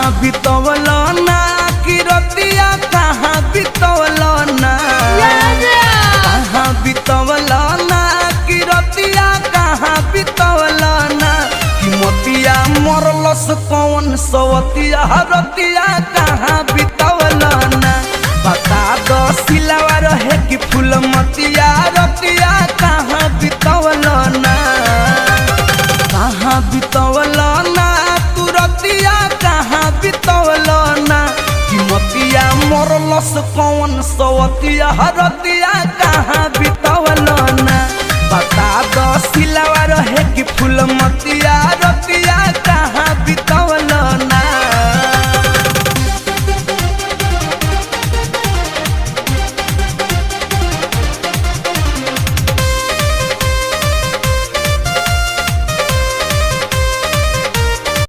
कहाँ बितवल ना कि रतिया कहाँ बितवल ना कहाँ बितवल ना कि रतिया कहाँ बितवल ना कि मोतिया मरलस कौन सवतिया रतिया कहाँ बितवल ना बता दो सिलावा रहे कि फूल मतिया रतिया कहाँ बितवल ना कहाँ बितवल ना तू रतिया कहाँ बितवल ना कि मोतिया मरलस कौन सवतिया रतिया कहाँ बितवल ना बता दो सिलावा रहे कि फूल मतिया